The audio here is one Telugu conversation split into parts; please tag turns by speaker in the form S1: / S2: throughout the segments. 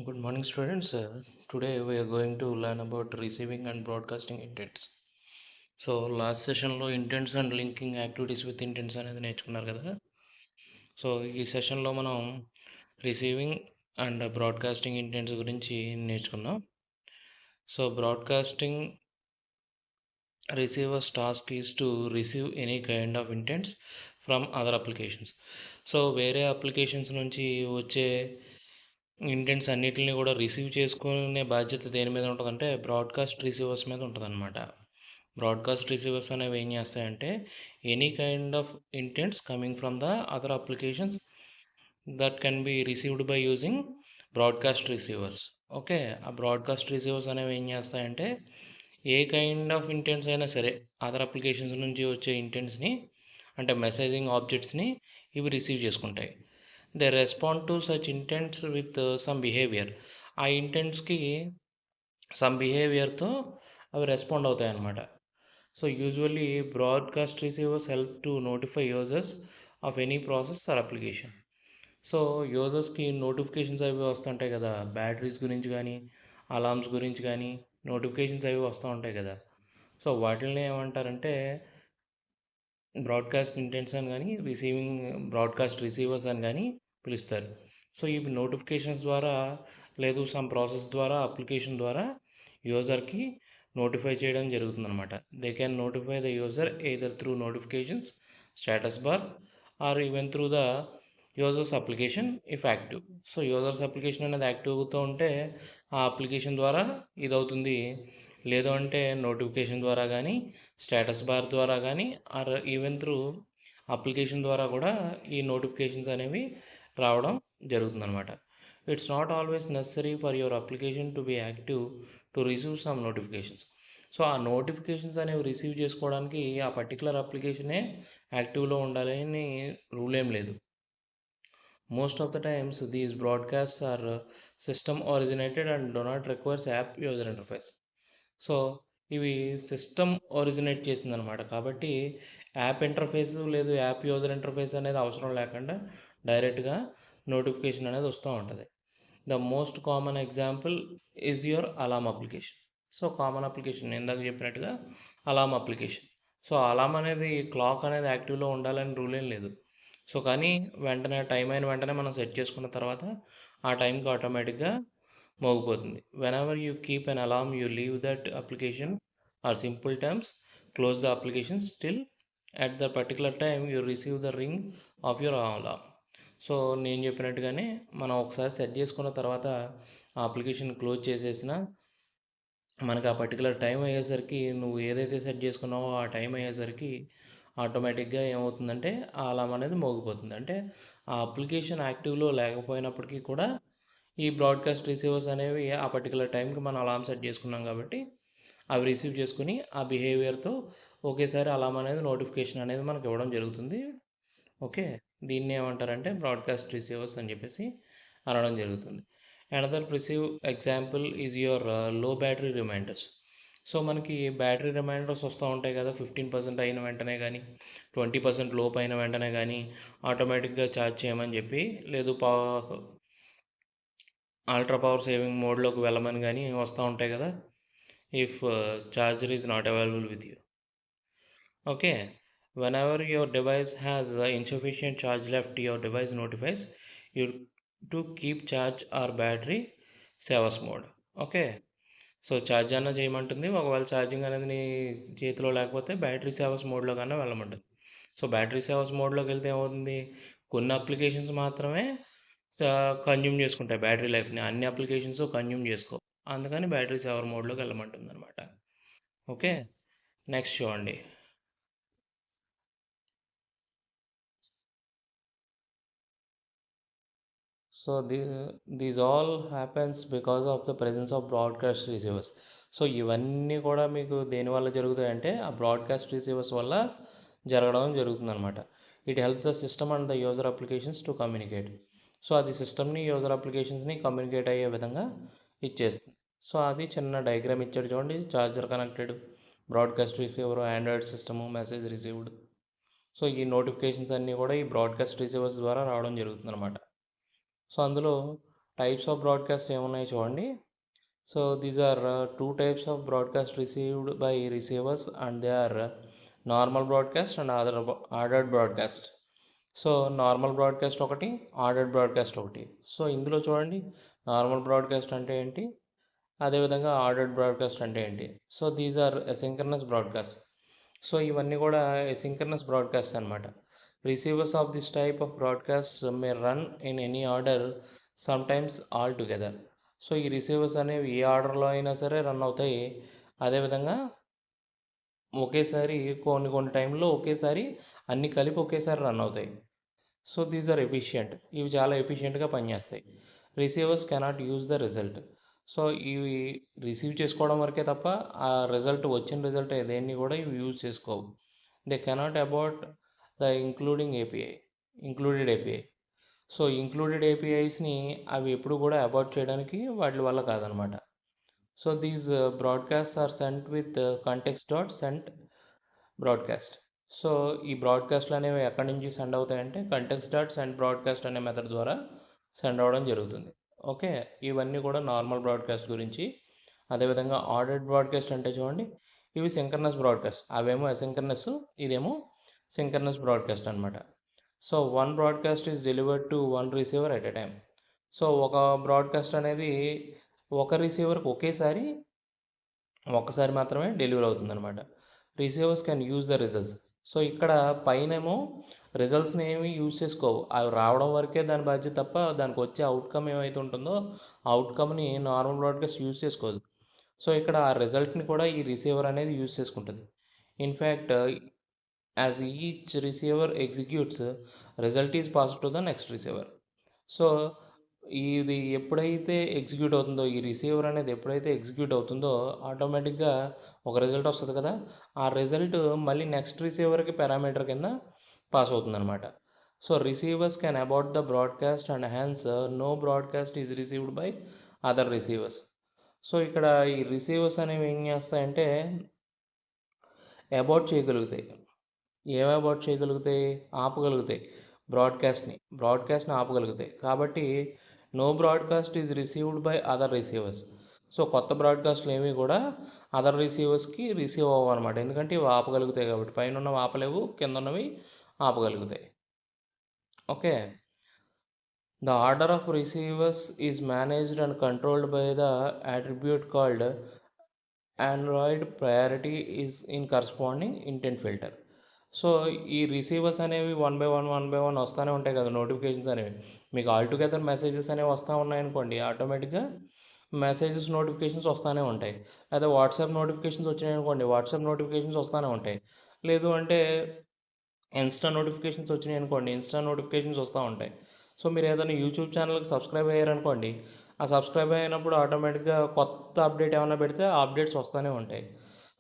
S1: Good morning, students. Today we are going to learn about receiving and broadcasting intents. So last సెషన్లో intents and linking activities with intents అనేది నేర్చుకున్నారు కదా. సో ఈ సెషన్లో మనం రిసీవింగ్ అండ్ బ్రాడ్కాస్టింగ్ ఇంటెంట్స్ గురించి నేర్చుకుందాం. So broadcasting receivers task is to receive any kind of intents from other applications. So వేరే అప్లికేషన్స్ నుంచి వచ్చే ఇంటెంట్స్ అన్నిటిని కూడా రిసీవ్ చేసుకునే బాధ్యత దేని మీద ఉంటుందంటే బ్రాడ్కాస్ట్ రిసీవర్స్ మీద ఉంటుందన్నమాట. బ్రాడ్కాస్ట్ రిసీవర్స్ అనేవి ఏం చేస్తాయంటే any kind of intents coming from the other applications that can be received by using broadcast receivers. Okay, ఆ బ్రాడ్కాస్ట్ రిసీవర్స్ అనేవి ఏం చేస్తాయంటే ఏ కైండ్ ఆఫ్ ఇంటెంట్స్ అయినా సరే అదర్ అప్లికేషన్స్ నుంచి వచ్చే ఇంటెంట్స్ని అంటే మెసేజింగ్ ఆబ్జెక్ట్స్ని ఇవి రిసీవ్ చేసుకుంటాయి. They respond to such intents with some behaviour. ఆ ఇంటెంట్స్కి సమ్ బిహేవియర్తో అవి రెస్పాండ్ అవుతాయి అన్నమాట. So usually broadcast receivers help to notify users of any process or application. So యూజర్స్కి నోటిఫికేషన్స్ అవి వస్తుంటాయి కదా, బ్యాటరీస్ గురించి కానీ అలామ్స్ గురించి కానీ నోటిఫికేషన్స్ అవి వస్తూ ఉంటాయి కదా. సో వాటిని ఏమంటారంటే బ్రాడ్కాస్ట్ ఇంటెంట్స్ అని కానీ రిసీవింగ్ బ్రాడ్కాస్ట్ రిసీవర్స్ అని కానీ పిలుస్తారు. సో ఇవి నోటిఫికేషన్స్ ద్వారా లేదు సమ్ ప్రాసెస్ ద్వారా అప్లికేషన్ ద్వారా యూజర్కి నోటిఫై చేయడం జరుగుతుందన్నమాట. They can notify the user either through notifications, status bar or even through the user's application if active. So user's application అనేది యాక్టివ్తో ఉంటే ఆ అప్లికేషన్ ద్వారా ఇది అవుతుంది. లేదు అంటే నోటిఫికేషన్ ద్వారా కానీ స్టేటస్ బార్ ద్వారా కానీ ఆర్ ఈవెన్ త్రూ అప్లికేషన్ ద్వారా కూడా ఈ నోటిఫికేషన్స్ అనేవి రావడం జరుగుతుందన్నమాట. It's not always necessary for your application to be active to receive some notifications. So ఆ నోటిఫికేషన్స్ అనేవి రిసీవ్ చేసుకోవడానికి ఆ పర్టికులర్ అప్లికేషనే యాక్టివ్లో ఉండాలని రూల్ ఏం లేదు. Most of the times these broadcasts are system originated and do not requires app user interface. So ఇవి సిస్టమ్ ఒరిజినేట్ చేసిందనమాట, కాబట్టి యాప్ ఇంటర్ఫేస్ లేదు యాప్ యూజర్ ఇంటర్ఫేస్ అనేది అవసరం లేకుండా డైరెక్ట్గా నోటిఫికేషన్ అనేది వస్తూ ఉంటుంది. The most common example is your Alam application. So common application ఇందాక చెప్పినట్టుగా అలామ్ అప్లికేషన్. సో అలామ్ అనేది క్లాక్ అనేది యాక్టివ్లో ఉండాలని రూల్ ఏం లేదు. సో కానీ వెంటనే టైం అయిన వెంటనే మనం సెట్ చేసుకున్న తర్వాత ఆ టైంకి ఆటోమేటిక్గా మోగిపోతుంది. Whenever you keep an alarm you leave that application or simple terms close the application still at the particular time you receive the ring of your alarm. So నేను చెప్పినట్టుగానే మనం ఒకసారి సెట్ చేసుకున్న తర్వాత ఆ అప్లికేషన్ క్లోజ్ చేసేసిన మనకు ఆ పర్టికులర్ టైం అయ్యేసరికి నువ్వు ఏదైతే సెట్ చేసుకున్నావో ఆ టైం అయ్యేసరికి ఆటోమేటిక్గా ఏమవుతుందంటే ఆ అలామ్ అనేది మోగిపోతుంది. అంటే ఆ అప్లికేషన్ యాక్టివ్లో లేకపోయినప్పటికీ కూడా ఈ బ్రాడ్కాస్ట్ రిసీవర్స్ అనేవి ఆ పర్టికులర్ టైంకి మనం అలామ్ సెట్ చేసుకున్నాం కాబట్టి అవి రిసీవ్ చేసుకుని ఆ బిహేవియర్తో ఒకేసారి అలామ్ అనేది నోటిఫికేషన్ అనేది మనకు ఇవ్వడం జరుగుతుంది. ఓకే, దీన్ని ఏమంటారంటే బ్రాడ్కాస్ట్ రిసీవర్స్ అని చెప్పేసి అనడం జరుగుతుంది. అనదర్ ప్రిసీవ్ ఎగ్జాంపుల్ ఈజ్ యువర్ లో బ్యాటరీ రిమైండర్స్. సో మనకి బ్యాటరీ రిమైండర్స్ వస్తూ ఉంటాయి కదా, 15% అయిన వెంటనే కానీ 20% లోపు అయిన వెంటనే కానీ ఆటోమేటిక్గా ఛార్జ్ చేయమని చెప్పి లేదు అల్ట్రా పవర్ సేవింగ్ మోడ్లోకి వెళ్ళమని కానీ వస్తూ ఉంటాయి కదా, if charger is not available with you. Okay, whenever your device has insufficient charge left, your device notifies you to keep charge or battery savers mode. Okay, so charge అన్న చేయమంటుంది, ఒకవేళ ఛార్జింగ్ అనేది నీ చేతిలో లేకపోతే బ్యాటరీ సేవర్స్ మోడ్లో కన్నా వెళ్ళమంటుంది. సో బ్యాటరీ సేవర్స్ మోడ్లోకి వెళ్తే ఏమవుతుంది, కొన్ని అప్లికేషన్స్ మాత్రమే కన్జ్యూమ్ చేసుకుంటాయి బ్యాటరీ లైఫ్ని, అన్ని అప్లికేషన్స్ కన్జ్యూమ్ చేసుకో, అందుకని బ్యాటరీ సేవర్ మోడ్లోకి వెళ్ళమంటుంది అనమాట. ఓకే, నెక్స్ట్ చూడండి. So these all happens because of the presence of broadcast receivers. So ఇవన్నీ కూడా మీకు దేనివల్ల జరుగుతాయంటే ఆ బ్రాడ్కాస్ట్ రిసీవర్స్ వల్ల జరగడం జరుగుతుందన్నమాట. It helps the system and the user applications to communicate. So అది సిస్టమ్ని యూజర్ అప్లికేషన్స్ని కమ్యూనికేట్ అయ్యే విధంగా ఇచ్చేస్తుంది. సో అది చిన్న డయాగ్రామ్ ఇచ్చాడు చూడండి, charger connected, broadcast receiver, Android system, message received. So ఈ నోటిఫికేషన్స్ అన్నీ కూడా ఈ బ్రాడ్కాస్ట్ రిసీవర్స్ ద్వారా రావడం జరుగుతుంది అనమాట. సో అందులో టైప్స్ ఆఫ్ బ్రాడ్కాస్ట్ ఏమున్నాయి చూడండి. So these are two types of broadcast received by receivers and they are normal broadcast and ordered broadcast. So normal broadcast ఒకటి, ఆర్డర్డ్ బ్రాడ్కాస్ట్ ఒకటి. సో ఇందులో చూడండి, నార్మల్ బ్రాడ్కాస్ట్ అంటే ఏంటి, అదేవిధంగా ఆర్డర్డ్ బ్రాడ్కాస్ట్ అంటే ఏంటి. So these are asynchronous broadcast. So ఇవన్నీ కూడా ఎసింక్రనస్ బ్రాడ్కాస్ట్ అనమాట. Receivers of this type of broadcast may run in any order, sometimes all together. So ఈ రిసీవర్స్ అనేవి ఏ ఆర్డర్లో అయినా సరే రన్ అవుతాయి. అదేవిధంగా ఒకేసారి కొన్ని కొన్ని టైంలో ఒకేసారి అన్నీ కలిపి ఒకేసారి రన్ అవుతాయి. So these are efficient. ఇవి చాలా ఎఫిషియెంట్గా పనిచేస్తాయి. Receivers cannot use the result. So ఇవి రిసీవ్ చేసుకోవడం వరకే తప్ప ఆ రిజల్ట్, వచ్చిన రిజల్ట్ దేన్ని కూడా ఇవి యూజ్ చేసుకోవు. They cannot about the included API. So included ఏపీఐస్ని అవి ఎప్పుడు కూడా అబార్ట్ చేయడానికి వాటి వల్ల కాదనమాట. So these broadcast are sent with context dot sent broadcast. So ఈ బ్రాడ్కాస్ట్లు అనేవి ఎక్కడి నుంచి సెండ్ అవుతాయంటే కంటెక్స్ట్ డాట్ సెండ్ బ్రాడ్కాస్ట్ అనే మెథడ్ ద్వారా సెండ్ అవ్వడం జరుగుతుంది. ఓకే, ఇవన్నీ కూడా నార్మల్ బ్రాడ్కాస్ట్ గురించి. అదేవిధంగా ఆర్డర్డ్ బ్రాడ్కాస్ట్ అంటే చూడండి, ఇవి సింక్రనస్ బ్రాడ్కాస్ట్, అవేమో అసింక్రనస్, ఇదేమో సింక్రనస్ బ్రాడ్కాస్ట్ అనమాట. So one broadcast is delivered to one receiver at a time. So ఒక బ్రాడ్కాస్ట్ అనేది ఒక రిసీవర్కి ఒక్కసారి మాత్రమే డెలివర్ అవుతుందన్నమాట. Receivers can use the results. So ఇక్కడ పైనేమో రిజల్ట్స్ని ఏమి యూజ్ చేసుకోవు, అవి రావడం వరకే దాని బాధ్యత తప్ప దానికి వచ్చే అవుట్కమ్ ఏమైతే ఉంటుందో ఆ అవుట్కమ్ని నార్మల్ బ్రాడ్కాస్ట్ యూజ్ చేసుకోదు. సో ఇక్కడ ఆ రిజల్ట్ని కూడా ఈ రిసీవర్ అనేది యూజ్ చేసుకుంటుంది. In fact as each receiver executes, result is passed to the next receiver. So ఇది ఎప్పుడైతే ఎగ్జిక్యూట్ అవుతుందో, ఈ రిసీవర్ అనేది ఎప్పుడైతే ఎగ్జిక్యూట్ అవుతుందో ఆటోమేటిక్గా ఒక రిజల్ట్ వస్తుంది కదా, ఆ రిజల్ట్ మళ్ళీ నెక్స్ట్ రిసీవర్కి పారామీటర్ కింద పాస్ అవుతుందన్నమాట. So receivers can about the broadcast and hence no broadcast is received by other receivers. So ఇక్కడ ఈ రిసీవర్స్ అనేవి ఏం చేస్తాయంటే అబౌట్ చేయగలుగుతాయి. ఏం అబౌట్ చేయగలుగుతాయి? ఆపగలుగుతాయి. బ్రాడ్కాస్ట్ని ఆపగలుగుతాయి. కాబట్టి no broadcast is received by other receivers. So కొత్త బ్రాడ్కాస్ట్లు ఏవి కూడా అదర్ రిసీవర్స్కి రిసీవ్ అవ్వవు అనమాట. ఎందుకంటే ఇవి ఆపగలుగుతాయి కాబట్టి, పైన ఉన్నవి ఆపలేవు, కింద ఉన్నవి ఆపగలుగుతాయి. Okay, the order of receivers is managed and controlled by the attribute called Android priority is in corresponding intent filter. So ఈ రిసీవర్స్ అనేవి వన్ బై వన్ వస్తూనే ఉంటాయి కదా నోటిఫికేషన్స్ అనేవి. మీకు ఆల్ టుగెదర్ మెసేజెస్ అనేవి వస్తూ ఉన్నాయనుకోండి, ఆటోమేటిక్గా మెసేజెస్ నోటిఫికేషన్స్ వస్తూనే ఉంటాయి. అదే వాట్సాప్ నోటిఫికేషన్స్ వచ్చినాయనుకోండి, వాట్సాప్ నోటిఫికేషన్స్ వస్తూనే ఉంటాయి. లేదు అంటే ఇన్స్టా నోటిఫికేషన్స్ వచ్చినాయి అనుకోండి, ఇన్స్టా నోటిఫికేషన్స్ వస్తూ ఉంటాయి. సో మీరు ఏదైనా యూట్యూబ్ ఛానల్కి సబ్స్క్రైబ్ అయ్యారనుకోండి, ఆ సబ్స్క్రైబ్ అయినప్పుడు ఆటోమేటిక్గా కొత్త అప్డేట్ ఏమైనా పెడితే ఆ అప్డేట్స్ వస్తూనే ఉంటాయి.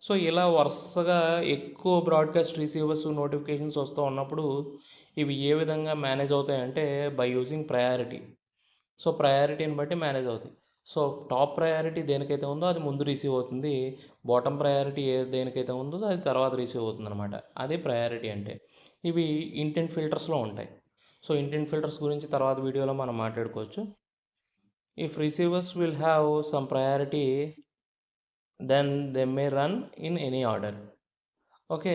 S1: సో ఇలా వరుసగా ఎక్కువ బ్రాడ్కాస్ట్ రిసీవర్స్ నోటిఫికేషన్స్ వస్తూ ఉన్నప్పుడు ఇవి ఏ విధంగా మేనేజ్ అవుతాయంటే బై యూజింగ్ ప్రయారిటీ. సో ప్రయారిటీని బట్టి మేనేజ్ అవుతాయి. సో టాప్ ప్రయారిటీ దేనికైతే ఉందో అది ముందు రిసీవ్ అవుతుంది, బాటమ్ ప్రయారిటీ దేనికైతే ఉందో అది తర్వాత రిసీవ్ అవుతుంది అనమాట. అదే ప్రయారిటీ అంటే. ఇవి ఇంటెంట్ ఫిల్టర్స్లో ఉంటాయి. సో ఇంటెంట్ ఫిల్టర్స్ గురించి తర్వాత వీడియోలో మనం మాట్లాడుకోవచ్చు. If receivers will have some priority then they may run in any order. Okay,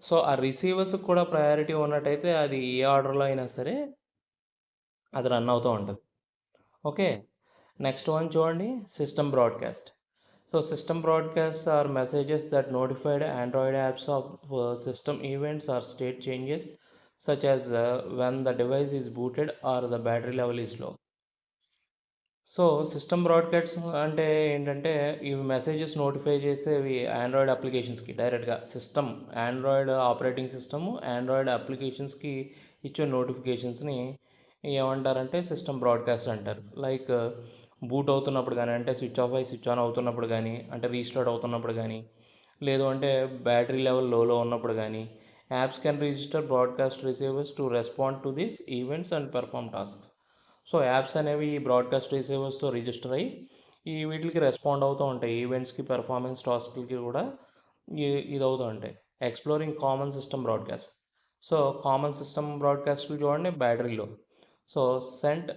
S1: so ఆ రిసీవర్స్కి కూడా ప్రయారిటీ ఉన్నట్టయితే అది ఏ ఆర్డర్లో అయినా సరే అది రన్ అవుతూ ఉంటుంది. ఓకే, నెక్స్ట్ వన్ చూడండి, system broadcast. So system broadcast are messages that notified Android apps of system events or state changes such as when the device is booted or the battery level is low. So system broadcast అంటే ఏంటంటే ఇవి మెసేజెస్ నోటిఫై చేసేవి ఆండ్రాయిడ్ అప్లికేషన్స్కి డైరెక్ట్గా. ఆండ్రాయిడ్ ఆపరేటింగ్ సిస్టము ఆండ్రాయిడ్ అప్లికేషన్స్కి ఇచ్చే నోటిఫికేషన్స్ని ఏమంటారంటే సిస్టమ్ బ్రాడ్కాస్ట్ అంటారు. లైక్ బూట్ అవుతున్నప్పుడు కానీ, అంటే స్విచ్ ఆఫ్ అయ్యి స్విచ్ ఆన్ అవుతున్నప్పుడు కానీ, అంటే రీస్టార్ట్ అవుతున్నప్పుడు కానీ, లేదు అంటే బ్యాటరీ లెవెల్ లోలో ఉన్నప్పుడు కానీ, apps can register broadcast receivers to respond to these events and perform tasks. So apps అనేవి ఈ బ్రాడ్కాస్ట్ రిసీవర్స్తో రిజిస్టర్ అయ్యి ఈ వీటికి రెస్పాండ్ అవుతూ ఉంటాయి, ఈవెంట్స్కి, పెర్ఫార్మెన్స్ టాస్క్లకి కూడా ఇది అవుతూ ఉంటాయి. Exploring common system broadcast. So common system బ్రాడ్కాస్ట్లు చూడండి బ్యాటరీలో. So sent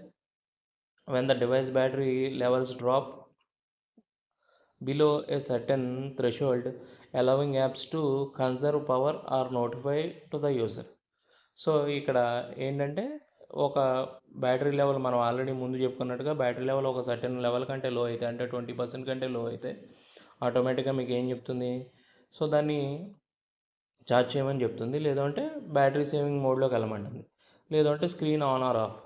S1: when the device battery levels drop below a certain threshold, allowing apps to conserve power or notify to the user. So ఇక్కడ ఏంటంటే ఒక బ్యాటరీ లెవెల్ మనం ఆల్రెడీ ముందు చెప్పుకున్నట్టుగా బ్యాటరీ లెవెల్ ఒక సర్టెన్ లెవెల్ కంటే లో అయితే అంటే 20% కంటే లో అయితే ఆటోమేటిక్గా మీకు ఏం చెప్తుంది, సో దాన్ని ఛార్జ్ చేయమని చెప్తుంది, లేదంటే బ్యాటరీ సేవింగ్ మోడ్లోకి వెళ్ళమంటుంది, లేదంటే screen on or off.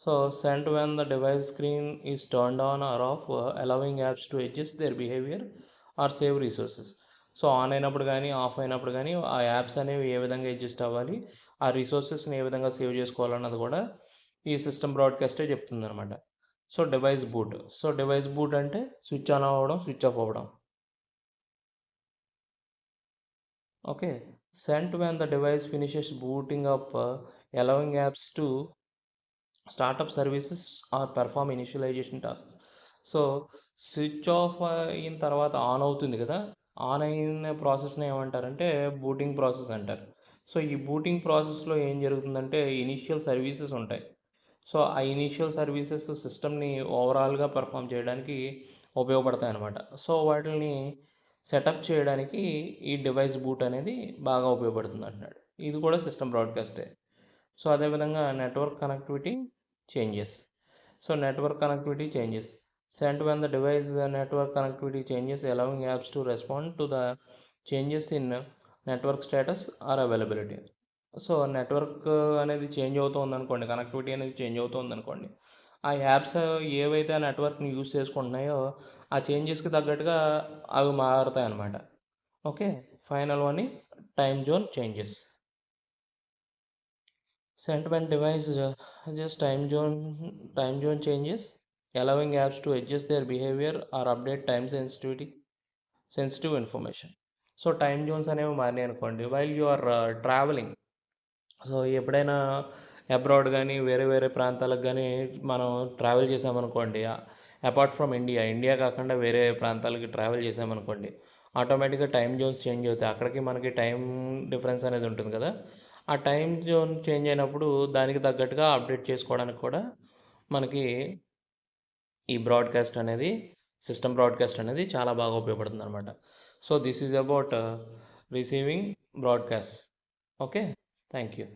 S1: So sent when the device screen is turned on or off, allowing apps to adjust their behavior or save resources. So on అయినప్పుడు కానీ ఆఫ్ అయినప్పుడు కానీ ఆ యాప్స్ అనేవి ఏ విధంగా అడ్జస్ట్ అవ్వాలి, ఆ రిసోర్సెస్ని ఏ విధంగా సేవ్ చేసుకోవాలన్నది కూడా ఈ సిస్టమ్ బ్రాడ్కాస్టే చెప్తుంది అనమాట. So device boot. So device boot అంటే స్విచ్ ఆన్ అవ్వడం, స్విచ్ ఆఫ్ అవ్వడం. Okay. Sent when the device finishes booting up, allowing apps to startup services or perform initialization tasks. So switch off అయిన తర్వాత ఆన్ అవుతుంది కదా, ఆన్ అయిన ప్రాసెస్ని ఏమంటారంటే బూటింగ్ ప్రాసెస్ అంటారు. సో ఈ బూటింగ్ ప్రాసెస్లో ఏం జరుగుతుందంటే ఇనిషియల్ సర్వీసెస్ ఉంటాయి. సో ఆ ఇనిషియల్ సర్వీసెస్ సిస్టమ్ని ఓవరాల్గా పెర్ఫామ్ చేయడానికి ఉపయోగపడతాయి అన్నమాట. సో వాటిని సెటప్ చేయడానికి ఈ డివైస్ బూట్ అనేది బాగా ఉపయోగపడుతుంది అంటున్నాడు. ఇది కూడా సిస్టమ్ బ్రాడ్కాస్టే. సో అదేవిధంగా network connectivity changes. So network connectivity changes sent when the device network connectivity changes, allowing apps to respond to the changes in network status or availability. So network అనేది చేంజ్ అవుతుంది అనుకోండి, కనెక్టివిటీ అనేది చేంజ్ అవుతుంది అనుకోండి, ఆ యాప్స్ ఏవైతే ఆ నెట్వర్క్ని యూజ్ చేసుకుంటున్నాయో ఆ చేంజెస్కి తగ్గట్టుగా అవి మారుతాయి అన్నమాట. Okay. Final one is time zone changes. Sent when device just time zone changes, allowing apps to adjust their behavior or update time sensitive information. So time zones అనేవి మారినాయి అనుకోండి while you are travelling. So ఎప్పుడైనా అబ్రాడ్ కానీ వేరే వేరే ప్రాంతాలకు కానీ మనం ట్రావెల్ చేసామనుకోండి, అపార్ట్ ఫ్రమ్ ఇండియా కాకుండా వేరే ప్రాంతాలకి ట్రావెల్ చేసామనుకోండి, ఆటోమేటిక్గా టైం జోన్స్ చేంజ్ అవుతాయి. అక్కడికి మనకి టైం డిఫరెన్స్ అనేది ఉంటుంది కదా, ఆ టైం జోన్ చేంజ్ అయినప్పుడు దానికి తగ్గట్టుగా అప్డేట్ చేసుకోవడానికి కూడా మనకి ఈ బ్రాడ్కాస్ట్ అనేది సిస్టమ్ బ్రాడ్కాస్ట్ అనేది చాలా బాగా ఉపయోగపడుతుంది అనమాట. So this is about receiving broadcast. Okay. Thank you.